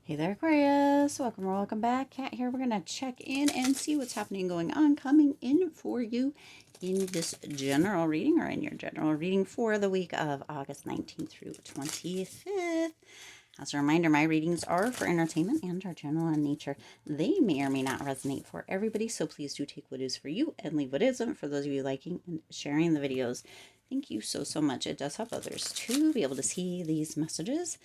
Hey there, Aquarius. Welcome or welcome back. Kat here. We're going to check in and see what's happening, going on, coming in for you in this general reading or in your general reading for the week of August 19th through 25th. As a reminder, my readings are for entertainment and are general in nature. They may or may not resonate for everybody, so please do take what is for you and leave what isn't for those of you liking and sharing the videos. Thank you so much. It does help others to be able to see these messages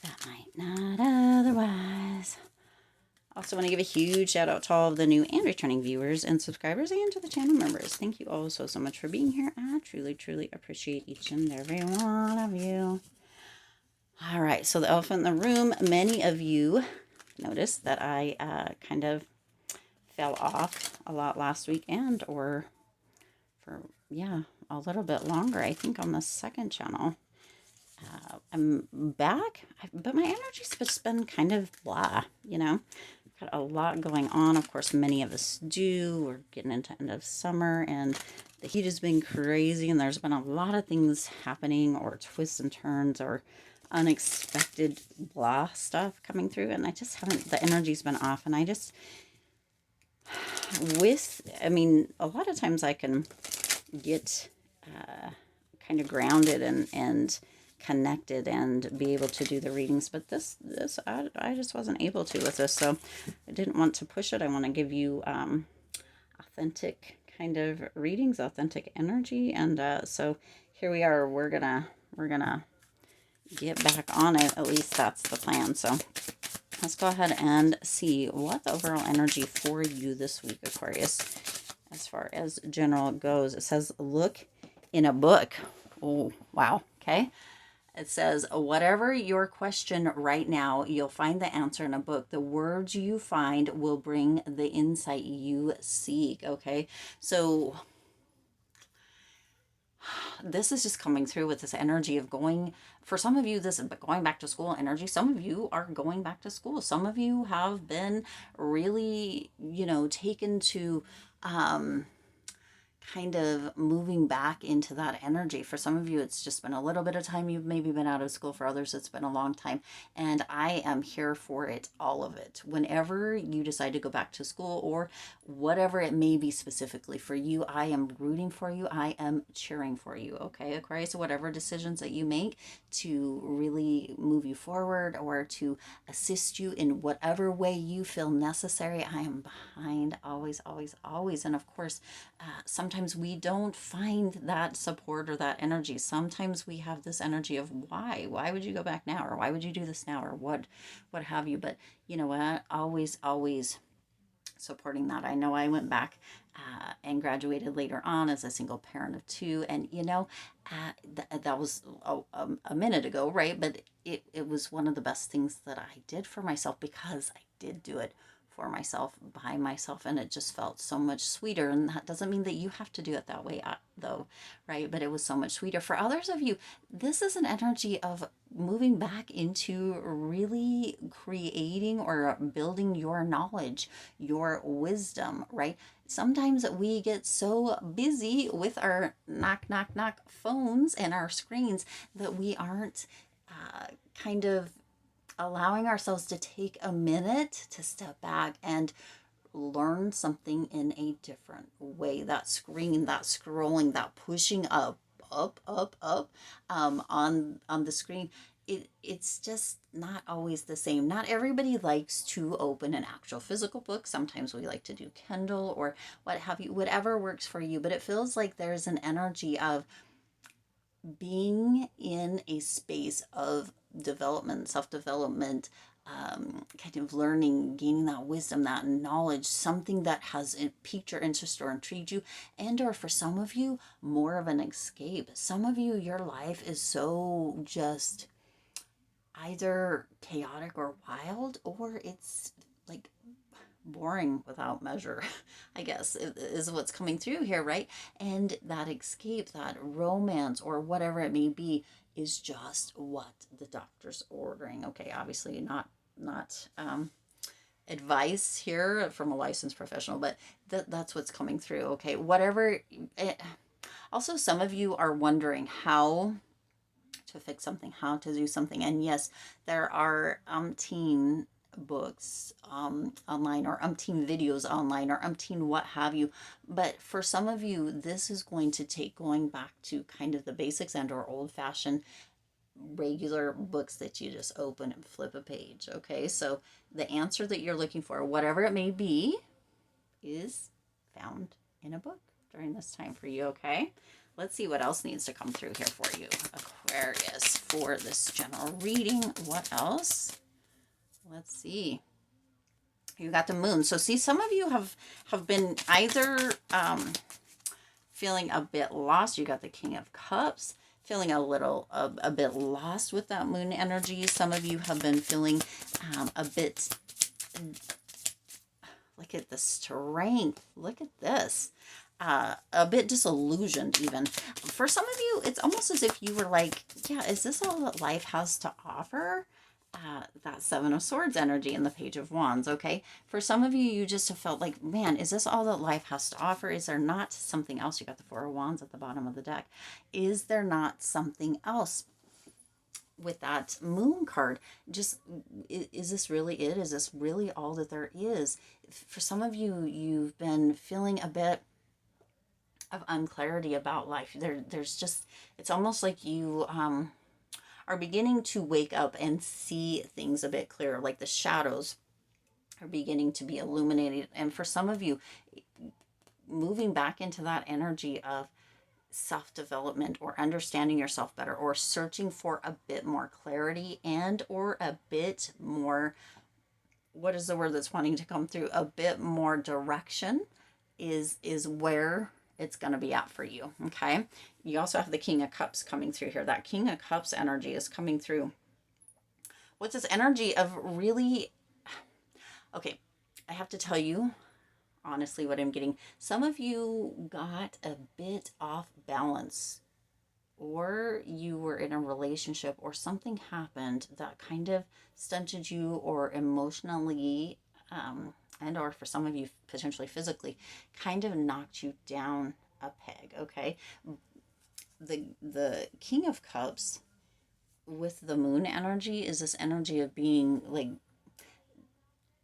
that might not otherwise. Also want to give a huge shout out to all of the new and returning viewers and subscribers and to the channel members. Thank you all so much for being here. I truly appreciate each and every one of you. All right, so the elephant in the room. Many of you noticed that I kind of fell off a lot last week or for, a little bit longer, I think, on the second channel. I'm back, but my energy's just been kind of blah, Got a lot going on. Of course, many of us do. We're getting into end of summer, and the heat has been crazy, and there's been a lot of things happening, or twists and turns, or unexpected blah stuff coming through, and I just haven't, the energy's been off, and I just, a lot of times I can get kind of grounded and connected and be able to do the readings, but this I just wasn't able to with this, so I didn't want to push it. I want to give you authentic kind of readings, authentic energy, and so here we are. We're gonna get back on it. At least that's the plan. So let's go ahead and see what the overall energy for you this week, Aquarius, as far as general goes. It says look in a book. Oh, wow. Okay. It says, whatever your question right now, you'll find the answer in a book. The words you find will bring the insight you seek. Okay. So this is just coming through with this energy of going, for some of you, this is going back to school energy. Some of you are going back to school. Some of you have been really, taken to, kind of moving back into that energy. For some of you, it's just been a little bit of time. You've maybe been out of school. For others, it's been a long time. And I am here for it, all of it. Whenever you decide to go back to school or whatever it may be specifically for you, I am rooting for you. I am cheering for you. Okay, Aquarius, so whatever decisions that you make to really move you forward or to assist you in whatever way you feel necessary, I am behind always. And of course, sometimes we don't find that support or that energy. Sometimes we have this energy of why would you go back now, or why would you do this now, or what have you. But you know what, always supporting that. I know I went back and graduated later on as a single parent of two, and that was a minute ago, right? But it was one of the best things that I did for myself, because I did do it for myself, by myself, and it just felt so much sweeter. And that doesn't mean that you have to do it that way, though, right? But it was so much sweeter. For others of you, this is an energy of moving back into really creating or building your knowledge, your wisdom, right? Sometimes we get so busy with our knock phones and our screens that we aren't kind of allowing ourselves to take a minute to step back and learn something in a different way. That screen, that scrolling, that pushing up on the screen, it's just not always the same. Not everybody likes to open an actual physical book. Sometimes we like to do Kindle or what have you, whatever works for you. But it feels like there's an energy of being in a space of development, self-development, kind of learning, gaining that wisdom, that knowledge, something that has piqued your interest or intrigued you, and or for some of you, more of an escape. Some of you, your life is so just either chaotic or wild, or it's like boring without measure, I guess, is what's coming through here, right? And that escape, that romance, or whatever it may be, is just what the doctor's ordering. Okay, obviously not advice here from a licensed professional, but that's what's coming through. Okay, whatever. Also, some of you are wondering how to fix something, how to do something. And yes, there are umpteen books online, or umpteen videos online, or umpteen what have you. But for some of you, this is going to take going back to kind of the basics and or old fashioned regular books that you just open and flip a page. Okay, so the answer that you're looking for, whatever it may be, is found in a book during this time for you. Okay, let's see what else needs to come through here for you, Aquarius, for this general reading. What else? Let's see. You got the moon. So see, some of you have been either feeling a bit lost. You got the King of Cups, feeling a bit lost with that moon energy. Some of you have been feeling a bit, look at the strength. Look at this. A bit disillusioned even. For some of you, it's almost as if you were like, yeah, is this all that life has to offer? That Seven of Swords energy and the Page of Wands, okay? For some of you, you just have felt like, man, is this all that life has to offer? Is there not something else? You got the Four of Wands at the bottom of the deck. Is there not something else? With that moon card, just, is this really it? Is this really all that there is? For some of you, you've been feeling a bit of unclarity about life. There's just, it's almost like you are beginning to wake up and see things a bit clearer, like the shadows are beginning to be illuminated. And for some of you, moving back into that energy of self-development or understanding yourself better, or searching for a bit more clarity and or a bit more, what is the word that's wanting to come through, a bit more direction is where it's going to be at for you. Okay, you also have the King of Cups coming through here. That King of Cups energy is coming through. What's this energy of really, okay, I have to tell you honestly what I'm getting. Some of you got a bit off balance, or you were in a relationship or something happened that kind of stunted you, or emotionally and or for some of you potentially physically kind of knocked you down a peg. Okay, the King of Cups with the moon energy is this energy of being like,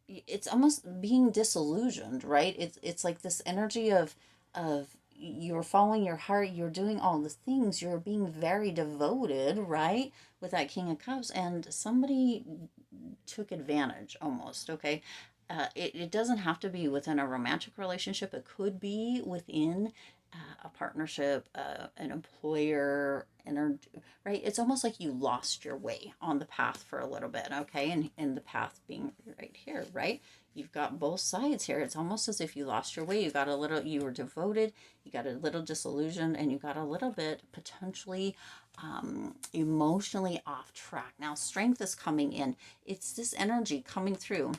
it's almost being disillusioned, right? It's like this energy of you're following your heart, you're doing all the things, you're being very devoted, right? With that King of Cups, and somebody took advantage almost. Okay, it doesn't have to be within a romantic relationship. It could be within a partnership, an employer, right? It's almost like you lost your way on the path for a little bit, okay? And the path being right here, right? You've got both sides here. It's almost as if you lost your way. You were devoted, you got a little disillusioned, and you got a little bit potentially emotionally off track. Now, strength is coming in. It's this energy coming through.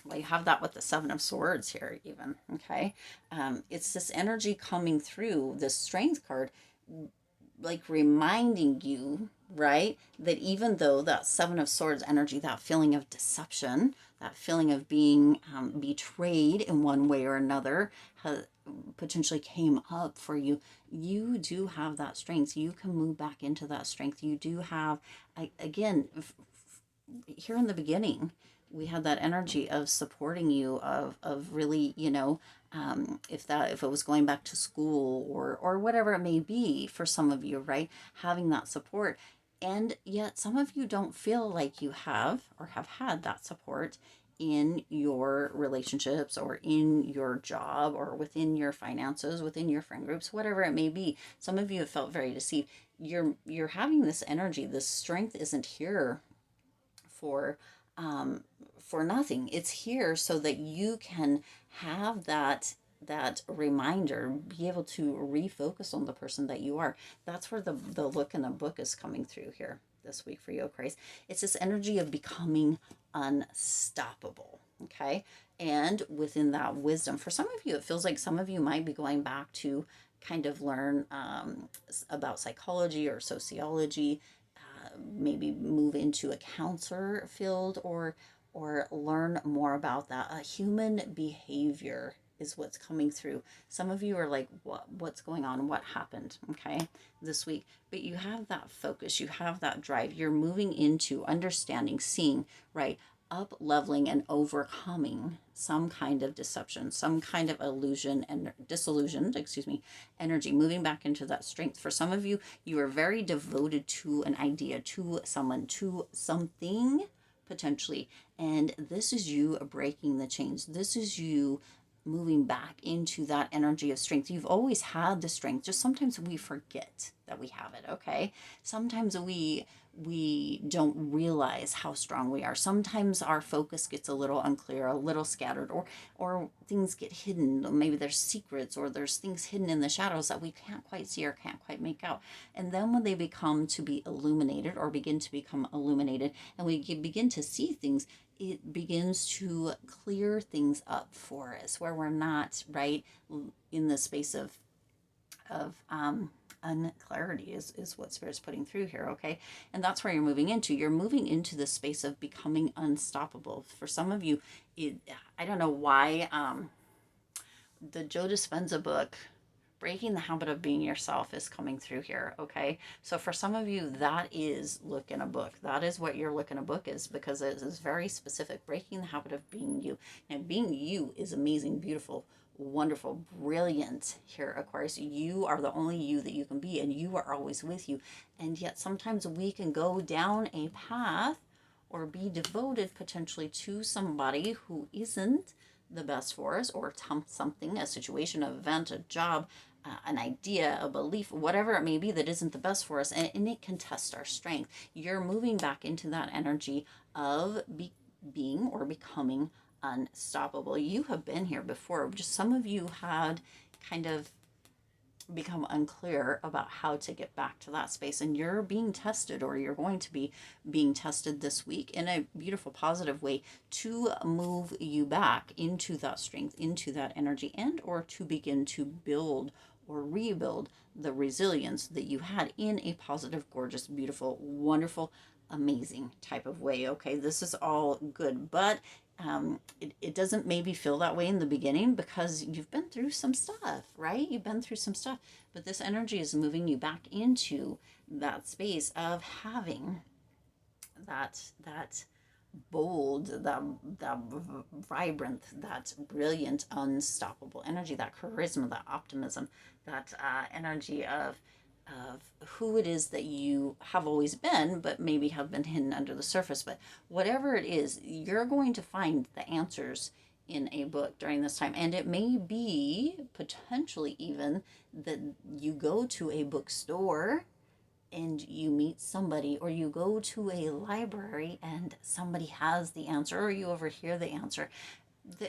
Well, you have that with the Seven of Swords here even, okay? It's this energy coming through, this Strength card, like reminding you, right, that even though that Seven of Swords energy, that feeling of deception, that feeling of being betrayed in one way or another, potentially came up for you, you do have that strength. You can move back into that strength. You do have, again, here in the beginning, we had that energy of supporting you, of really, if it was going back to school or whatever it may be for some of you, right? Having that support. And yet some of you don't feel like you have or have had that support in your relationships or in your job or within your finances, within your friend groups, whatever it may be. Some of you have felt very deceived. You're having this energy. This strength isn't here for nothing. It's here so that you can have that reminder, be able to refocus on the person that you are. That's where the look in the book is coming through here this week for you, Aquarius. It's this energy of becoming unstoppable. Okay, and within that wisdom, for some of you, it feels like some of you might be going back to kind of learn about psychology or sociology, maybe move into a counselor field, or learn more about that. Human behavior is what's coming through. Some of you are like, what's going on? What happened? Okay, this week. But you have that focus, you have that drive. You're moving into understanding, seeing, right? Up leveling and overcoming some kind of deception, some kind of illusion and disillusioned, energy, moving back into that strength. For some of you, you are very devoted to an idea, to someone, to something potentially. And this is you breaking the chains. This is you moving back into that energy of strength. You've always had the strength, just sometimes we forget that we have it. Okay, sometimes we don't realize how strong we are. Sometimes our focus gets a little unclear, a little scattered, or things get hidden. Maybe there's secrets, or there's things hidden in the shadows that we can't quite see or can't quite make out. And then when they become to be illuminated, or begin to become illuminated, and we begin to see things, it begins to clear things up for us, where we're not right in the space of unclarity is what Spirit's putting through here. Okay, and that's where you're moving into. You're moving into the space of becoming unstoppable. For some of you, I don't know why, the Joe Dispenza book, Breaking the Habit of Being Yourself, is coming through here. Okay, so for some of you, that is look in a book. That is what your look in a book is, because it is very specific. Breaking the habit of being you. And being you is amazing, beautiful, wonderful, brilliant here, Aquarius. You are the only you that you can be, and you are always with you. And yet sometimes we can go down a path or be devoted potentially to somebody who isn't the best for us, or something, a situation, an event, a job, an idea, a belief, whatever it may be, that isn't the best for us, and it can test our strength. You're moving back into that energy of being or becoming unstoppable. You have been here before. Just some of you had kind of become unclear about how to get back to that space, and you're being tested, or you're going to be being tested this week in a beautiful, positive way, to move you back into that strength, into that energy, and or to begin to build or rebuild the resilience that you had in a positive, gorgeous, beautiful, wonderful, amazing type of way. Okay, this is all good, but it doesn't maybe feel that way in the beginning, because you've been through some stuff, right? You've been through some stuff, but this energy is moving you back into that space of having that bold, that vibrant, that brilliant, unstoppable energy, that charisma, that optimism, that energy of who it is that you have always been, but maybe have been hidden under the surface. But whatever it is, you're going to find the answers in a book during this time. And it may be potentially even that you go to a bookstore and you meet somebody, or you go to a library and somebody has the answer, or you overhear the answer.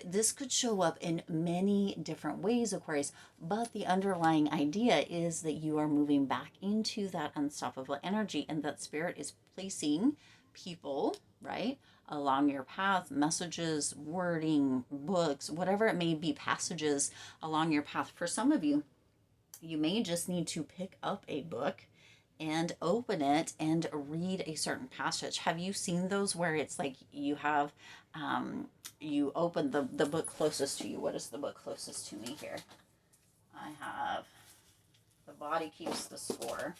This could show up in many different ways, Aquarius, but the underlying idea is that you are moving back into that unstoppable energy, and that Spirit is placing people, right, along your path, messages, wording, books, whatever it may be, passages along your path. For some of you, you may just need to pick up a book and open it and read a certain passage. Have you seen those where it's like you have, you open the book closest to you? What is the book closest to me here? I have The Body Keeps the Score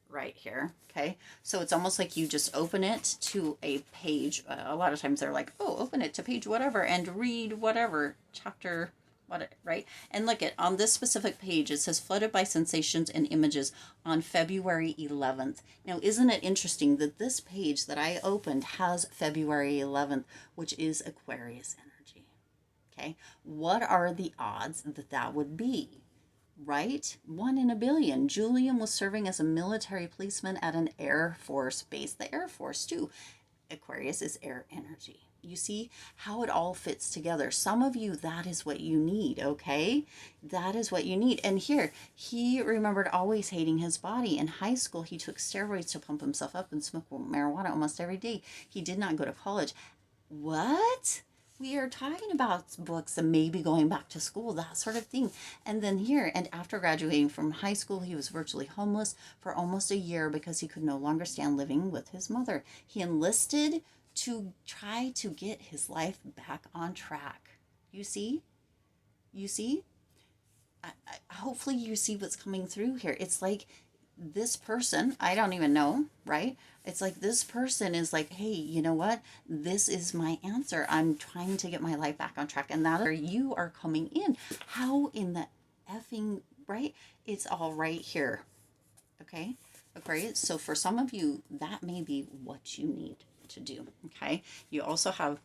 right here. Okay, so it's almost like you just open it to a page. A lot of times they're like, oh, open it to page whatever and read whatever chapter, what, right? And look at, on this specific page, it says flooded by sensations and images on February 11th. Now, isn't it interesting that this page that I opened has February 11th, which is Aquarius energy? Okay, what are the odds that that would be? Right? 1 in a billion. Julian was serving as a military policeman at an Air Force base. The Air Force, too. Aquarius is air energy. You see how it all fits together. Some of you, that is what you need, okay? That is what you need. And here, he remembered always hating his body. In high school, he took steroids to pump himself up and smoked marijuana almost every day. He did not go to college. What? We are talking about books and maybe going back to school, that sort of thing. And then here, and after graduating from high school, he was virtually homeless for almost a year because he could no longer stand living with his mother. He enlisted to try to get his life back on track. You see? You see? Hopefully you see what's coming through here. It's like this person, I don't even know, right? It's like this person is like, hey, you know what? This is my answer. I'm trying to get my life back on track. And that is where you are coming in. How in the effing, right? It's all right here. Okay? Aquarius. So for some of you, that may be what you need to do. Okay? You also have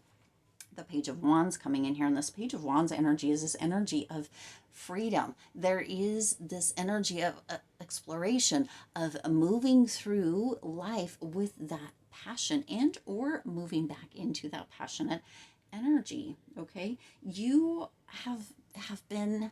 the Page of Wands coming in here, and this Page of Wands energy is this energy of freedom. There is this energy of exploration, of moving through life with that passion, and or moving back into that passionate energy. Okay, you have been,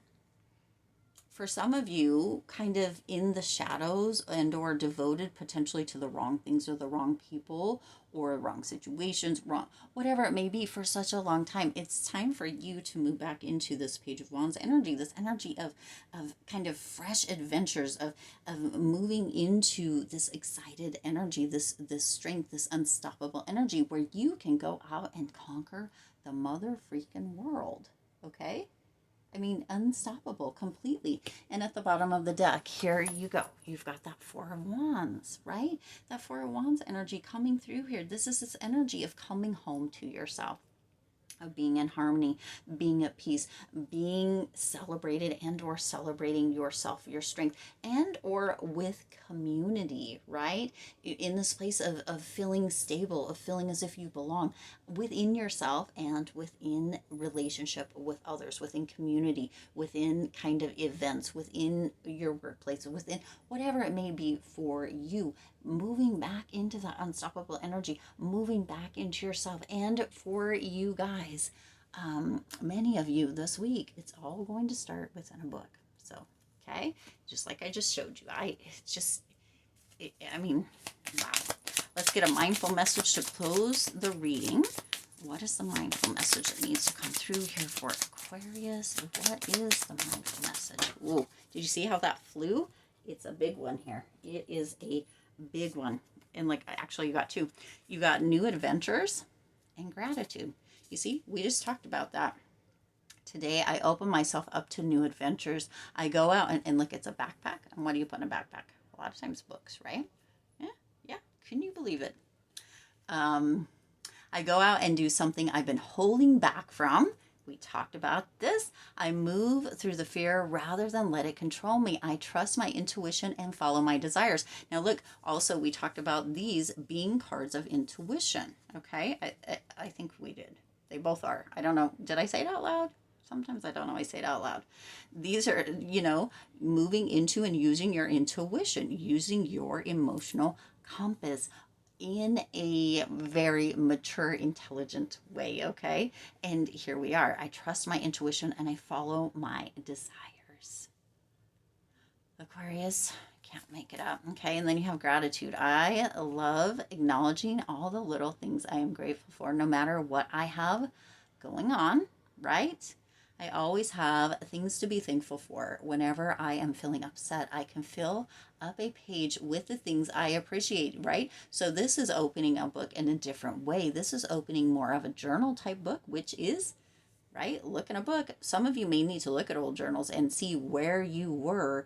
for some of you, kind of in the shadows and or devoted potentially to the wrong things or the wrong people or wrong situations, wrong whatever it may be, for such a long time. It's time for you to move back into this Page of Wands energy, this energy of kind of fresh adventures, of moving into this excited energy, this strength, this unstoppable energy where you can go out and conquer the mother freaking world. Okay? I mean, unstoppable completely. And at the bottom of the deck, here you go. You've got that Four of Wands, right? That Four of Wands energy coming through here. This is this energy of coming home to yourself, of being in harmony, being at peace, being celebrated and or celebrating yourself, your strength, and or with community, right? In this place of feeling stable, of feeling as if you belong within yourself and within relationship with others, within community, within kind of events, within your workplace, within whatever it may be for you, moving back into that unstoppable energy, moving back into yourself. And for you guys, many of you this week, it's all going to start within a book. So, okay, just like I just showed you, I mean, wow. Let's get a mindful message to close the reading. What is the mindful message that needs to come through here for Aquarius? What is the mindful message? Ooh, did you see how that flew? It's a big one here. It is a big one. And like, actually you got two. You got new adventures and gratitude. You see, we just talked about that. Today I open myself up to new adventures. I go out and look, it's a backpack. And what do you put in a backpack? A lot of times books, right? Yeah. Can you believe it? I go out and do something I've been holding back from. We talked about this. I move through the fear rather than let it control me. I trust my intuition and follow my desires. Now look, also we talked about these being cards of intuition. Okay, I think we did. They both are. I don't know. Did I say it out loud? Sometimes I don't always say it out loud. These are, moving into and using your intuition, using your emotional compass in a very mature, intelligent way, okay? And here we are. I trust my intuition and I follow my desires. Aquarius, can't make it up, okay? And then you have gratitude. I love acknowledging all the little things I am grateful for, no matter what I have going on, right? I always have things to be thankful for. Whenever I am feeling upset, I can fill up a page with the things I appreciate, right? So this is opening a book in a different way. This is opening more of a journal type book, which is, right, look in a book. Some of you may need to look at old journals and see where you were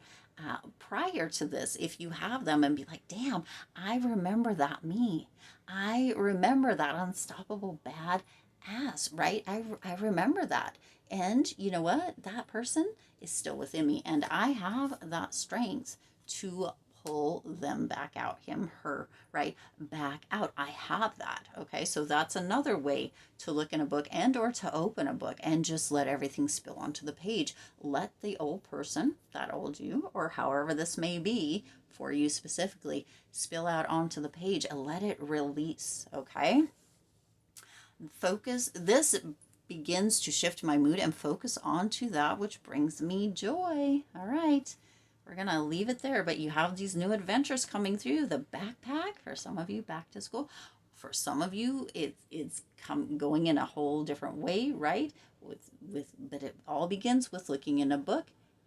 prior to this, if you have them, and be like, damn, I remember that me. I remember that unstoppable bad ass, right? I remember that. And you know what? That person is still within me. And I have that strength to pull them back out, him, her, right? Back out. I have that. Okay. So that's another way to look in a book and or to open a book and just let everything spill onto the page. Let the old person, that old you, or however this may be for you specifically, spill out onto the page and let it release. Okay. Focus. This begins to shift my mood and focus onto that which brings me joy. All right. We're going to leave it there, but you have these new adventures coming through. The backpack, for some of you, back to school. For some of you, it's going in a whole different way, right? But it all begins with looking in a book.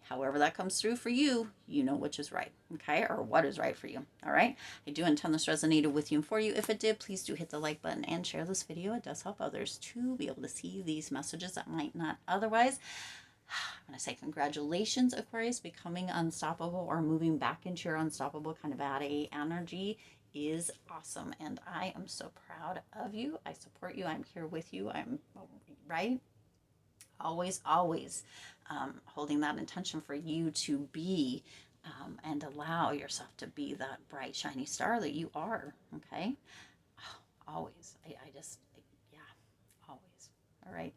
However that comes through for you, you know which is right, okay? Or what is right for you, all right? I do intend this resonated with you and for you. If it did, please do hit the like button and share this video. It does help others to be able to see these messages that might not otherwise. I'm going to say congratulations, Aquarius. Becoming unstoppable or moving back into your unstoppable kind of bad energy is awesome. And I am so proud of you. I support you. I'm here with you. I'm right. Always, always holding that intention for you to be and allow yourself to be that bright, shiny star that you are. Okay. Always. I just, yeah, always. All right.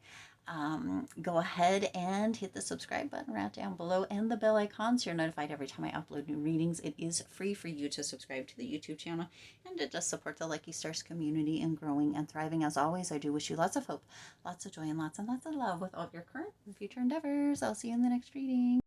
Go ahead and hit the subscribe button right down below and the bell icon so you're notified every time I upload new readings. It is free for you to subscribe to the YouTube channel, and it does support the Lucky Stars community in growing and thriving. As always, I do wish you lots of hope, lots of joy, and lots of love with all of your current and future endeavors. I'll see you in the next reading.